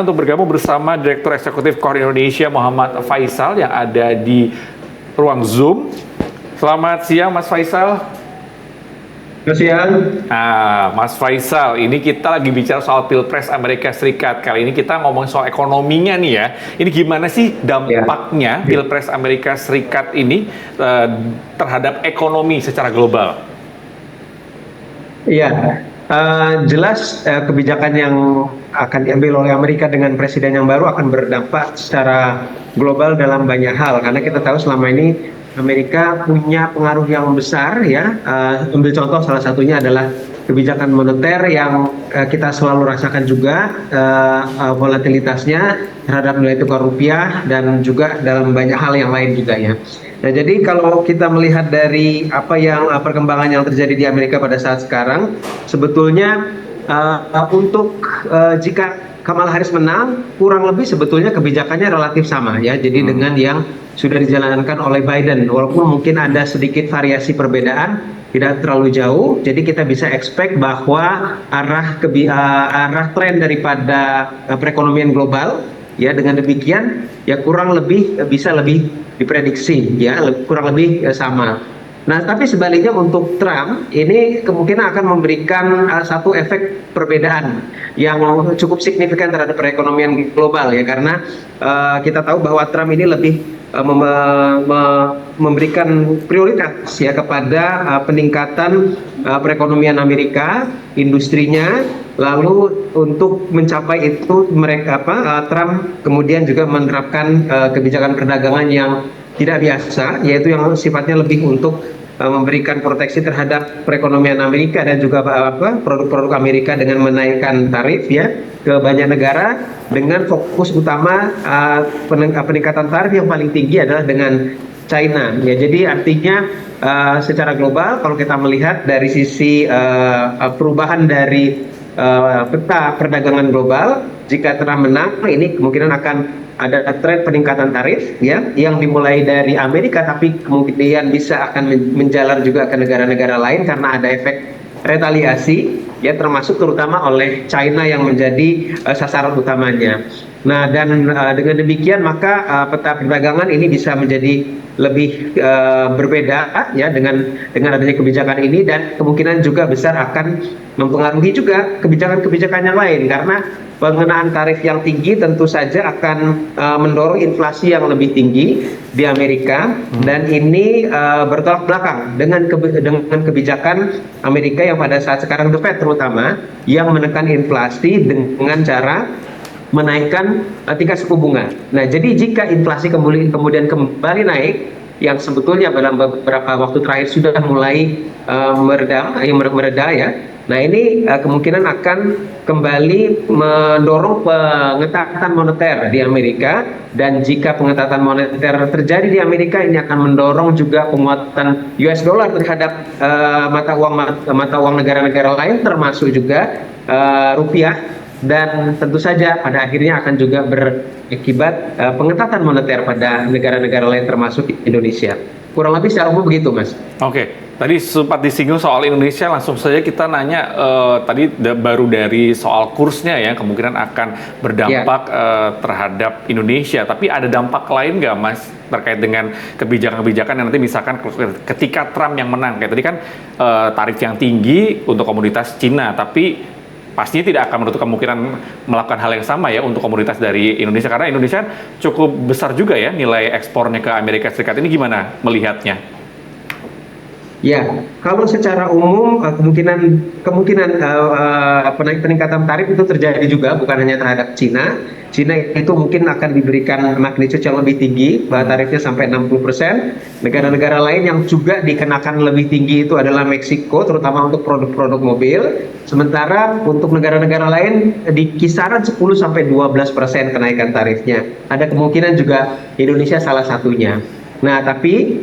Untuk bergabung bersama Direktur Eksekutif Core Indonesia Muhammad Faisal yang ada di ruang Zoom. Selamat siang Mas Faisal. Selamat siang. Mas Faisal, ini kita lagi bicara soal Pilpres Amerika Serikat. Kali ini kita ngomong soal ekonominya nih ya. Ini gimana sih dampaknya Pilpres Amerika Serikat ini terhadap ekonomi secara global? Iya, jelas kebijakan yang akan diambil oleh Amerika dengan presiden yang baru akan berdampak secara global dalam banyak hal. Karena kita tahu selama ini Amerika punya pengaruh yang besar ya. Ambil contoh salah satunya adalah kebijakan moneter yang kita selalu rasakan juga volatilitasnya terhadap nilai tukar rupiah dan juga dalam banyak hal yang lain juga ya. Nah, jadi kalau kita melihat dari apa yang perkembangan yang terjadi di Amerika pada saat sekarang, sebetulnya jika Kamala Harris menang, kurang lebih sebetulnya kebijakannya relatif sama ya. Jadi dengan yang sudah dijalankan oleh Biden, walaupun mungkin ada sedikit variasi perbedaan, tidak terlalu jauh. Jadi kita bisa expect bahwa arah tren daripada perekonomian global ya dengan demikian ya kurang lebih bisa lebih diprediksi ya kurang lebih sama. Nah, tapi sebaliknya untuk Trump ini kemungkinan akan memberikan satu efek perbedaan yang cukup signifikan terhadap perekonomian global ya karena kita tahu bahwa Trump ini lebih memberikan prioritas ya kepada peningkatan perekonomian Amerika, industrinya, lalu untuk mencapai itu Trump kemudian juga menerapkan kebijakan perdagangan yang tidak biasa, yaitu yang sifatnya lebih untuk memberikan proteksi terhadap perekonomian Amerika dan juga produk-produk Amerika dengan menaikkan tarif ya ke banyak negara dengan fokus utama peningkatan tarif yang paling tinggi adalah dengan China ya. Jadi artinya secara global kalau kita melihat dari sisi perubahan dari peta perdagangan global, jika Trump menang ini kemungkinan akan ada tren peningkatan tarif ya yang dimulai dari Amerika tapi kemudian bisa akan menjalar juga ke negara-negara lain karena ada efek retaliasi ya termasuk terutama oleh China yang menjadi sasaran utamanya. Nah dan dengan demikian maka peta perdagangan ini bisa menjadi lebih berbeda ya dengan adanya kebijakan ini dan kemungkinan juga besar akan mempengaruhi juga kebijakan-kebijakan yang lain karena pengenaan tarif yang tinggi tentu saja akan mendorong inflasi yang lebih tinggi di Amerika dan ini bertolak belakang dengan kebijakan Amerika yang pada saat sekarang The Fed terutama yang menekan inflasi dengan cara menaikkan tingkat suku bunga. Nah, jadi jika inflasi kemudian kembali naik yang sebetulnya dalam beberapa waktu terakhir sudah mulai mereda ya. Nah ini kemungkinan akan kembali mendorong pengetatan moneter di Amerika dan jika pengetatan moneter terjadi di Amerika ini akan mendorong juga penguatan US dollar terhadap mata uang negara-negara lain termasuk juga rupiah dan tentu saja pada akhirnya akan juga berakibat pengetatan moneter pada negara-negara lain termasuk Indonesia. Kurang lebih secara umum begitu, Mas. Oke, tadi sempat disinggung soal Indonesia, langsung saja kita nanya tadi baru dari soal kursnya ya, kemungkinan akan berdampak terhadap Indonesia. Tapi ada dampak lain nggak, Mas, terkait dengan kebijakan-kebijakan yang nanti misalkan ketika Trump yang menang, kayak tadi kan tarif yang tinggi untuk komoditas Cina, tapi pastinya tidak akan menutup kemungkinan melakukan hal yang sama ya untuk komoditas dari Indonesia karena Indonesia cukup besar juga ya nilai ekspornya ke Amerika Serikat. Ini gimana melihatnya? Ya, kalau secara umum kemungkinan peningkatan tarif itu terjadi juga bukan hanya terhadap Cina. Cina itu mungkin akan diberikan magnitude yang lebih tinggi, tarifnya sampai 60%. Negara-negara lain yang juga dikenakan lebih tinggi itu adalah Meksiko, terutama untuk produk-produk mobil. Sementara untuk negara-negara lain di kisaran 10-12% kenaikan tarifnya. Ada kemungkinan juga Indonesia salah satunya. Nah, tapi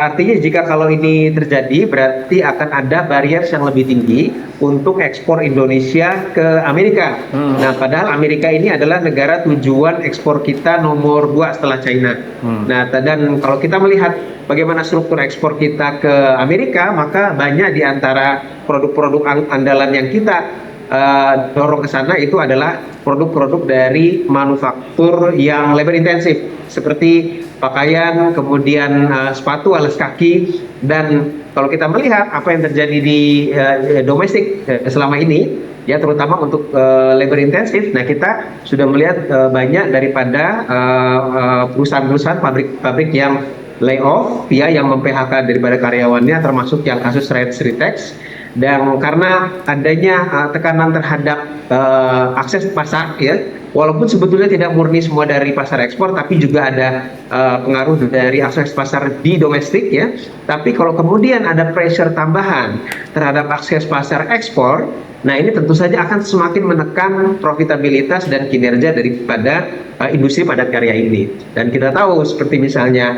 artinya jika kalau ini terjadi berarti akan ada barrier yang lebih tinggi untuk ekspor Indonesia ke Amerika. Nah, padahal Amerika ini adalah negara tujuan ekspor kita nomor 2 setelah China. Nah, dan kalau kita melihat bagaimana struktur ekspor kita ke Amerika, maka banyak di antara produk-produk andalan yang kita dorong ke sana itu adalah produk-produk dari manufaktur yang labor intensif seperti pakaian, kemudian sepatu, alas kaki, dan kalau kita melihat apa yang terjadi di domestik selama ini, ya terutama untuk labor intensif, nah kita sudah melihat banyak daripada perusahaan-perusahaan pabrik-pabrik yang layoff, ya, yang mem-PHK daripada karyawannya, termasuk yang kasus Ritex. Dan karena adanya tekanan terhadap akses pasar, ya, walaupun sebetulnya tidak murni semua dari pasar ekspor, tapi juga ada pengaruh dari akses pasar di domestik, ya. Tapi kalau kemudian ada pressure tambahan terhadap akses pasar ekspor, nah ini tentu saja akan semakin menekan profitabilitas dan kinerja daripada industri padat karya ini. Dan kita tahu seperti misalnya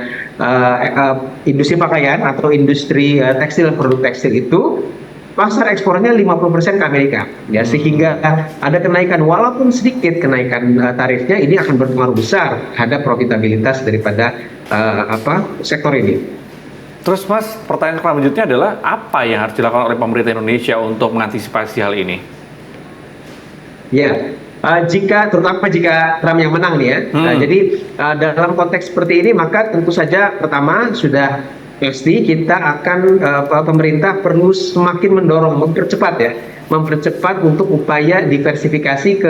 industri pakaian atau industri tekstil, produk tekstil itu pasar ekspornya 50% ke Amerika, ya, sehingga ada kenaikan walaupun sedikit kenaikan tarifnya, ini akan berpengaruh besar terhadap profitabilitas daripada sektor ini. Terus Mas, pertanyaan selanjutnya adalah apa yang harus dilakukan oleh pemerintah Indonesia untuk mengantisipasi hal ini? Ya, terutama jika Trump yang menang nih, ya. Jadi dalam konteks seperti ini, maka tentu saja pertama sudah pasti kita akan pemerintah perlu semakin mendorong, mempercepat untuk upaya diversifikasi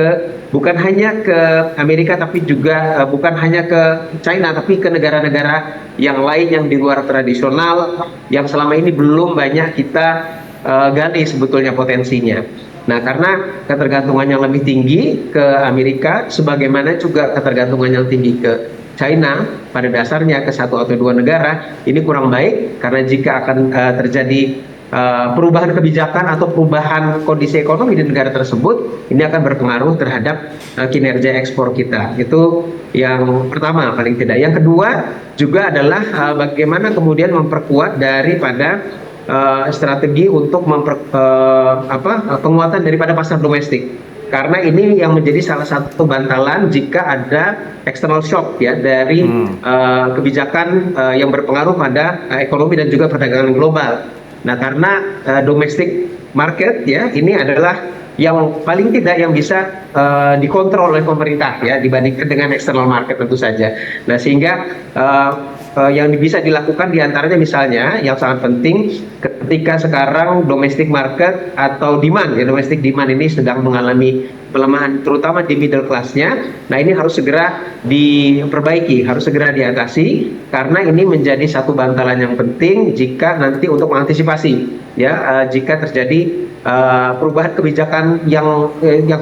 bukan hanya ke Amerika, tapi juga bukan hanya ke China, tapi ke negara-negara yang lain yang di luar tradisional, yang selama ini belum banyak kita gali sebetulnya potensinya. Nah, karena ketergantungan yang lebih tinggi ke Amerika, sebagaimana juga ketergantungan yang tinggi ke China, pada dasarnya ke satu atau dua negara, ini kurang baik, karena jika akan terjadi perubahan kebijakan atau perubahan kondisi ekonomi di negara tersebut, ini akan berpengaruh terhadap kinerja ekspor kita. Itu yang pertama paling tidak. Yang kedua juga adalah bagaimana kemudian memperkuat daripada strategi untuk penguatan daripada pasar domestik. Karena ini yang menjadi salah satu bantalan jika ada external shock, ya, dari kebijakan yang berpengaruh pada ekonomi dan juga perdagangan global. Nah, karena domestic market, ya, ini adalah yang paling tidak yang bisa dikontrol oleh pemerintah, ya, dibandingkan dengan external market tentu saja. Nah, sehingga yang bisa dilakukan diantaranya misalnya yang sangat penting ketika sekarang domestic market atau demand, ya, domestic demand ini sedang mengalami pelemahan terutama di middle class-nya. Nah, ini harus segera diperbaiki, harus segera diatasi, karena ini menjadi satu bantalan yang penting jika nanti untuk mengantisipasi, ya, jika terjadi perubahan kebijakan yang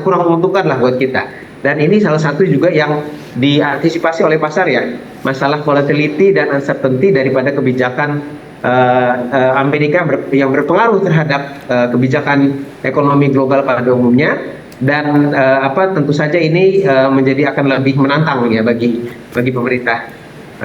kurang menguntungkan lah buat kita. Dan ini salah satu juga yang diantisipasi oleh pasar, ya, masalah volatility dan uncertainty daripada kebijakan Amerika yang berpengaruh terhadap kebijakan ekonomi global pada umumnya. Dan tentu saja ini akan lebih menantang, ya, bagi pemerintah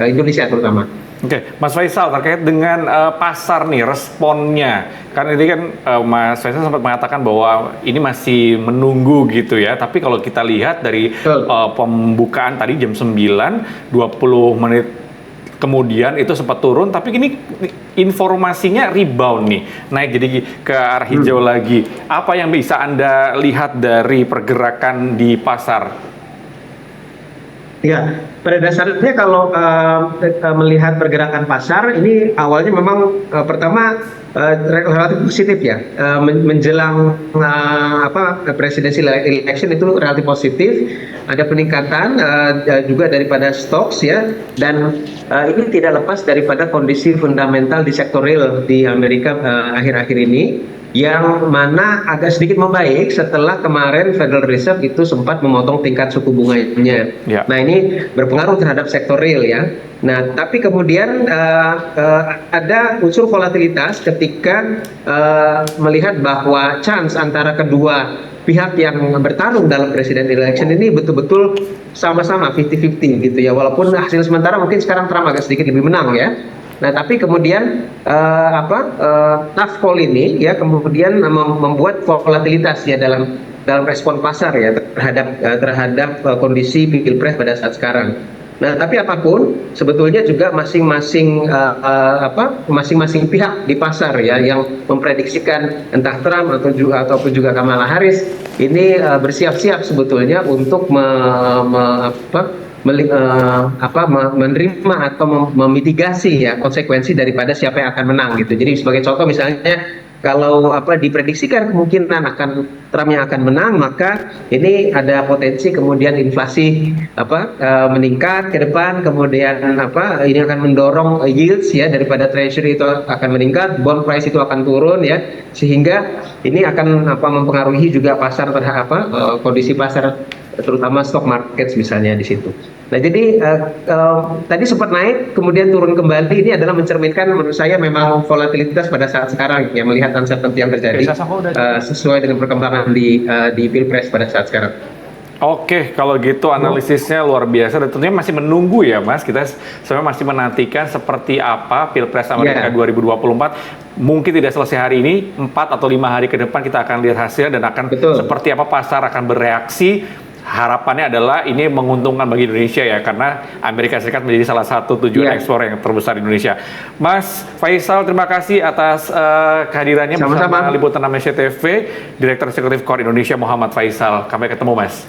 Indonesia terutama. Oke, Mas Faisal, terkait dengan pasar nih, responnya. Karena ini kan Mas Faisal sempat mengatakan bahwa ini masih menunggu gitu, ya. Tapi kalau kita lihat dari pembukaan tadi jam 9, 20 menit kemudian itu sempat turun, tapi ini informasinya rebound nih, naik jadi ke arah hijau lagi. Apa yang bisa Anda lihat dari pergerakan di pasar? Ya, pada dasarnya kalau melihat pergerakan pasar ini awalnya memang pertama relatif positif, ya, menjelang presidential election itu relatif positif, ada peningkatan juga daripada stocks, ya, dan ini tidak lepas daripada kondisi fundamental di sektor real di Amerika akhir-akhir ini, yang mana agak sedikit membaik setelah kemarin Federal Reserve itu sempat memotong tingkat suku bunganya. Ya. Nah, ini berpengaruh terhadap sektor real, ya. Nah, tapi kemudian ada unsur volatilitas ketika melihat bahwa chance antara kedua pihak yang bertarung dalam presidential election ini betul-betul sama-sama 50-50 gitu, ya. Walaupun hasil sementara mungkin sekarang Trump agak sedikit lebih menang, ya. Nah, tapi kemudian tough call ini, ya, kemudian membuat volatilitas, ya, dalam respon pasar, ya, terhadap kondisi pilpres pada saat sekarang. Nah, tapi apapun sebetulnya juga masing-masing pihak di pasar ya yang memprediksikan entah Trump ataupun juga Kamala Harris ini bersiap-siap sebetulnya untuk menerima atau memitigasi ya konsekuensi daripada siapa yang akan menang gitu. Jadi sebagai contoh misalnya kalau diprediksikan kemungkinan Trump yang akan menang, maka ini ada potensi kemudian inflasi meningkat ke depan, kemudian ini akan mendorong yields ya daripada treasury itu akan meningkat, bond price itu akan turun ya, sehingga ini akan mempengaruhi juga pasar terhadap kondisi pasar terutama stock market misalnya di situ. Nah, jadi tadi sempat naik, kemudian turun kembali. Ini adalah mencerminkan menurut saya memang volatilitas pada saat sekarang ya, melihat uncertainty yang terjadi sesuai dengan perkembangan di Pilpres pada saat sekarang. Oke, kalau gitu analisisnya luar biasa dan tentunya masih menunggu ya Mas. Kita sebenarnya masih menantikan seperti apa Pilpres Amerika 2024. Mungkin tidak selesai hari ini, 4 atau 5 hari ke depan kita akan lihat hasilnya dan akan seperti apa pasar akan bereaksi. Harapannya adalah ini menguntungkan bagi Indonesia ya, karena Amerika Serikat menjadi salah satu tujuan ekspor yang terbesar di Indonesia. Mas Faisal, terima kasih atas kehadirannya bersama Liputan Indonesia TV, Direktur Eksekutif KOR Indonesia Muhammad Faisal. Sampai ketemu Mas.